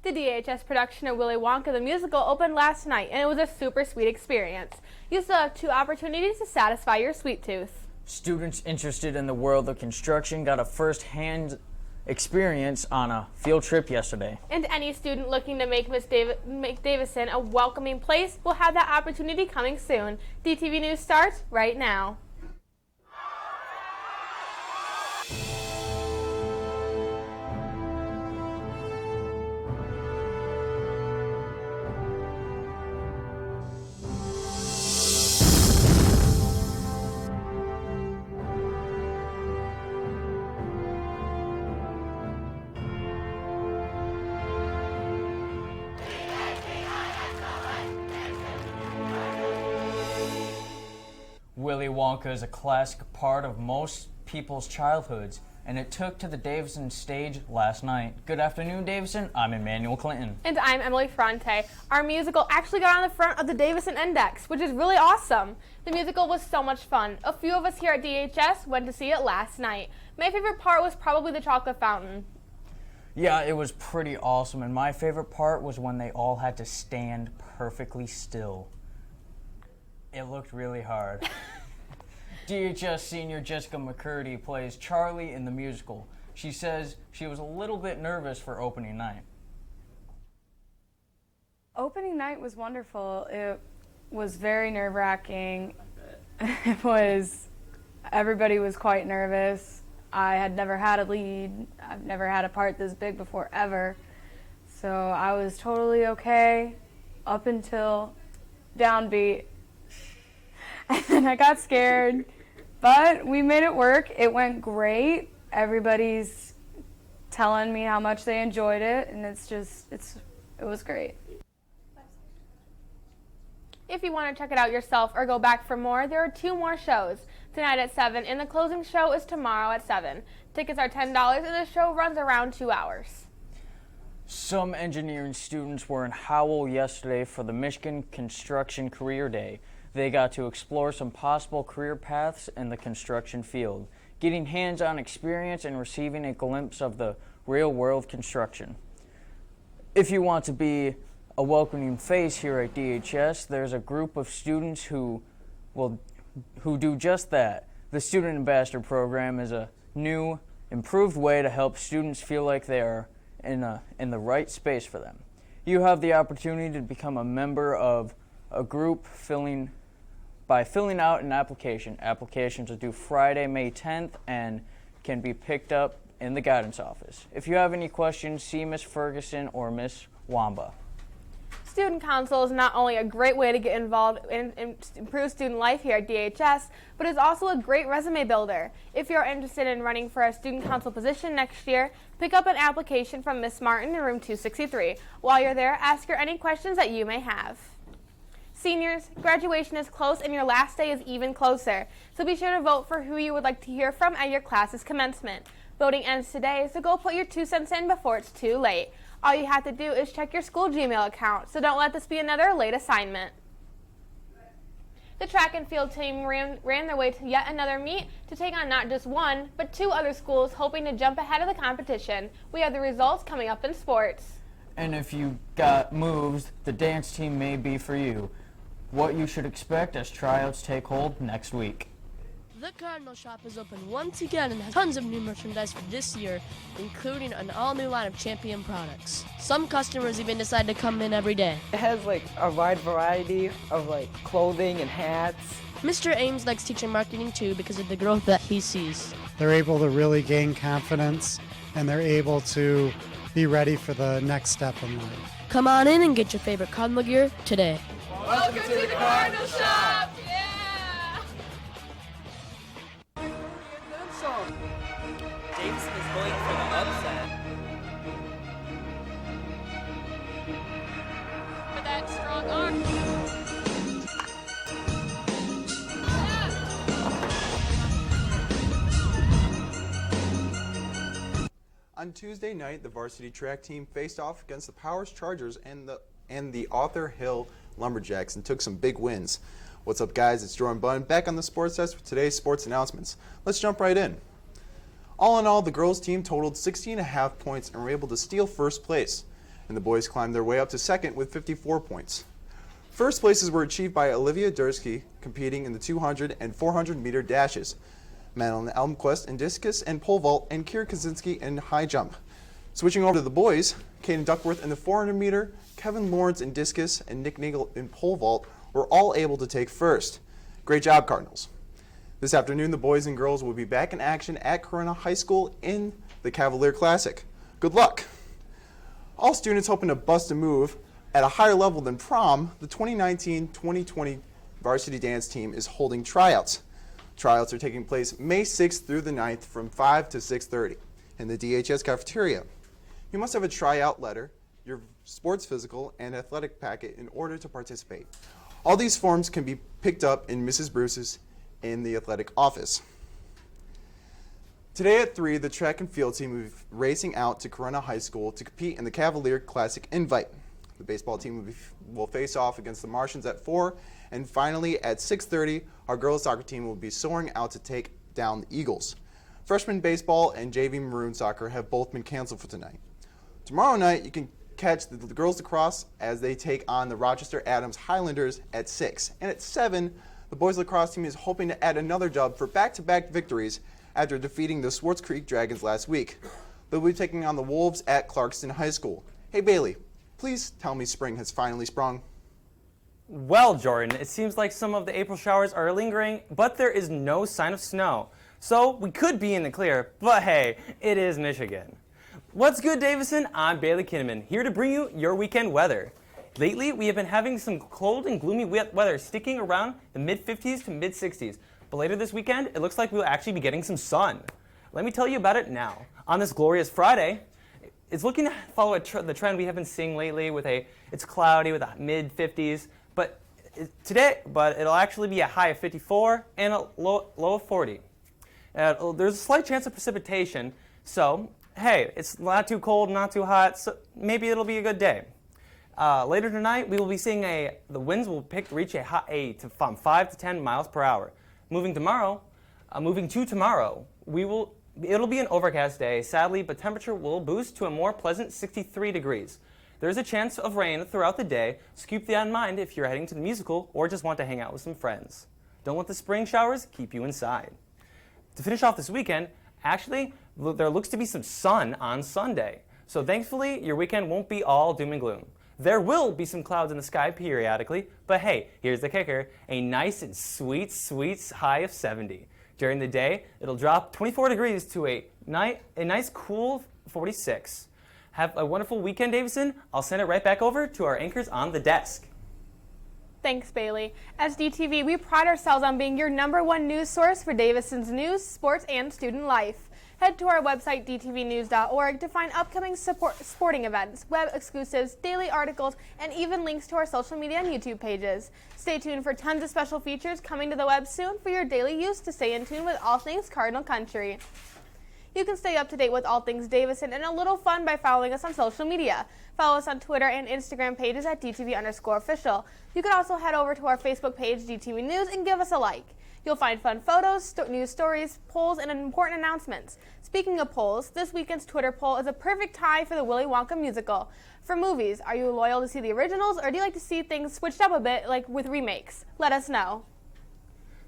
The DHS production of Willy Wonka the Musical opened last night, and it was a super sweet experience. You still have 2 opportunities to satisfy your sweet tooth. Students interested in the world of construction got a first-hand experience on a field trip yesterday. And any student looking to make Davison a welcoming place will have that opportunity coming soon. DTV News starts right now. Willy Wonka is a classic part of most people's childhoods, and it took to the Davison stage last night. Good afternoon, Davison. I'm Emmanuel Clinton. And I'm Emily Fronte. Our musical actually got on the front of the Davison Index, which is really awesome. The musical was so much fun. A few of us here at DHS went to see it last night. My favorite part was probably the chocolate fountain. Yeah, it was pretty awesome, and my favorite part was when they all had to stand perfectly still. It looked really hard. DHS senior Jessica McCurdy plays Charlie in the musical. She says she was a little bit nervous for opening night. Opening night was wonderful. It was very nerve-wracking. Everybody was quite nervous. I had never had a lead. I've never had a part this big before, ever. So I was totally okay up until downbeat. And then I got scared, but we made it work. It went great. Everybody's telling me how much they enjoyed it, and it was great. If you want to check it out yourself or go back for more, there are 2 more shows. Tonight at 7, and the closing show is tomorrow at 7. Tickets are $10, and the show runs around 2 hours. Some engineering students were in Howell yesterday for the Michigan Construction Career Day. They got to explore some possible career paths in the construction field, getting hands-on experience and receiving a glimpse of the real-world construction. If you want to be a welcoming face here at DHS, there's a group of students who do just that. The Student Ambassador Program is a new, improved way to help students feel like they are in the right space for them. You have the opportunity to become a member of a group by filling out an application. Applications are due Friday, May 10th, and can be picked up in the guidance office. If you have any questions, see Ms. Ferguson or Ms. Wamba. Student Council is not only a great way to get involved and improve student life here at DHS, but is also a great resume builder. If you're interested in running for a Student Council position next year, pick up an application from Ms. Martin in room 263. While you're there, ask her any questions that you may have. Seniors, graduation is close and your last day is even closer, so be sure to vote for who you would like to hear from at your class's commencement. Voting ends today, so go put your 2 cents in before it's too late. All you have to do is check your school Gmail account, so don't let this be another late assignment. The track and field team ran their way to yet another meet to take on not just 1, but 2 other schools hoping to jump ahead of the competition. We have the results coming up in sports. And if you got moves, the dance team may be for you. What you should expect as tryouts take hold next week. The Cardinal Shop is open once again and has tons of new merchandise for this year, including an all-new line of Champion products. Some customers even decide to come in every day. It has a wide variety of clothing and hats. Mr. Ames likes teaching marketing too because of the growth that he sees. They're able to really gain confidence, and they're able to be ready for the next step in life. Come on in and get your favorite Cardinal gear today. Welcome to the Cardinal Shop! Davison is going for the upset. With that strong arm. On Tuesday night, the varsity track team faced off against the Powers Chargers and the Arthur Hill Lumberjacks and took some big wins. What's up, guys? It's Jordan Bunn back on the Sports Desk with today's sports announcements. Let's jump right in. All in all, the girls team totaled 16.5 points and were able to steal first place. and the boys climbed their way up to second with 54 points. First places were achieved by Olivia Dursky, competing in the 200 and 400 meter dashes, Madeline Elmquist in discus and pole vault, and Kira Kaczynski in high jump. Switching over to the boys, Caden Duckworth in the 400 meter, Kevin Lawrence in discus, and Nick Nagel in pole vault were all able to take first. Great job, Cardinals. This afternoon, the boys and girls will be back in action at Corona High School in the Cavalier Classic. Good luck. All students hoping to bust a move at a higher level than prom, the 2019-2020 varsity dance team is holding tryouts. Tryouts are taking place May 6th through the 9th from 5 to 6:30 in the DHS cafeteria. You must have a tryout letter, your sports physical, and athletic packet in order to participate. All these forms can be picked up in Mrs. Bruce's in the athletic office. Today at 3, the track and field team will be racing out to Corona High School to compete in the Cavalier Classic Invite. The baseball team will face off against the Martians at 4, and finally at 6:30, our girls soccer team will be soaring out to take down the Eagles. Freshman baseball and JV Maroon soccer have both been canceled for tonight. Tomorrow night, you can catch the girls lacrosse as they take on the Rochester Adams Highlanders at 6. And at 7, the boys lacrosse team is hoping to add another dub for back-to-back victories after defeating the Swartz Creek Dragons last week. They'll be taking on the Wolves at Clarkston High School. Hey Bailey, please tell me spring has finally sprung. Well, Jordan, it seems like some of the April showers are lingering, but there is no sign of snow. So we could be in the clear, but hey, it is Michigan. What's good, Davison? I'm Bailey Kinnaman, here to bring you your weekend weather. Lately, we have been having some cold and gloomy weather sticking around the mid-50s to mid-60s. But later this weekend, it looks like we'll actually be getting some sun. Let me tell you about it now. On this glorious Friday, it's looking to follow the trend we have been seeing lately with it's cloudy with a mid-50s, but it'll actually be a high of 54 and a low of 40. There's a slight chance of precipitation, so hey, it's not too cold, not too hot, so maybe it'll be a good day. Later tonight, we will be seeing the winds will reach from 5 to 10 miles per hour. Moving to tomorrow, it'll be an overcast day, sadly, but temperature will boost to a more pleasant 63 degrees. There's a chance of rain throughout the day, so keep that in mind if you're heading to the musical or just want to hang out with some friends. Don't let the spring showers keep you inside. To finish off this weekend, actually, there looks to be some sun on Sunday. So thankfully, your weekend won't be all doom and gloom. There will be some clouds in the sky periodically, but hey, here's the kicker, a nice and sweet high of 70. During the day, it'll drop 24 degrees to a nice cool 46. Have a wonderful weekend, Davison. I'll send it right back over to our anchors on the desk. Thanks, Bailey. As DTV, we pride ourselves on being your #1 news source for Davison's news, sports, and student life. Head to our website, dtvnews.org, to find upcoming sporting events, web exclusives, daily articles, and even links to our social media and YouTube pages. Stay tuned for tons of special features coming to the web soon for your daily use to stay in tune with all things Cardinal Country. You can stay up to date with all things Davison and a little fun by following us on social media. Follow us on Twitter and Instagram pages at DTV_official. You can also head over to our Facebook page, DTV News, and give us a like. You'll find fun photos, news stories, polls, and important announcements. Speaking of polls, this weekend's Twitter poll is a perfect tie for the Willy Wonka musical. For movies, are you loyal to see the originals, or do you like to see things switched up a bit, like with remakes? Let us know.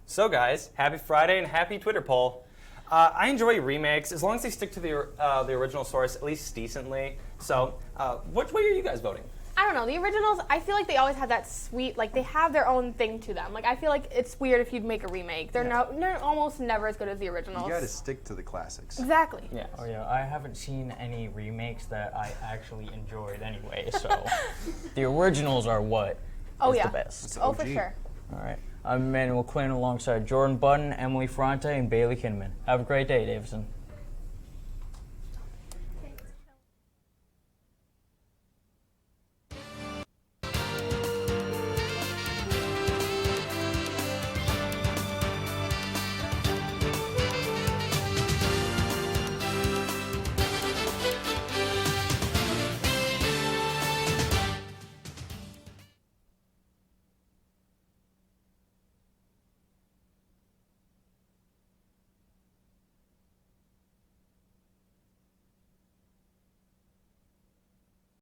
So guys, happy Friday and happy Twitter poll. I enjoy remakes as long as they stick to the original source at least decently. So, which way are you guys voting? I don't know. The originals, I feel like they always have that sweet, like they have their own thing to them. Like I feel like it's weird if you'd make a remake. They're almost never as good as the originals. You gotta stick to the classics. Exactly. Yeah. Oh yeah. I haven't seen any remakes that I actually enjoyed anyway. So the originals are what is the best. Oh, for sure. All right. I'm Emmanuel Quinn alongside Jordan Button, Emily Fronte, and Bailey Kinnaman. Have a great day, Davison.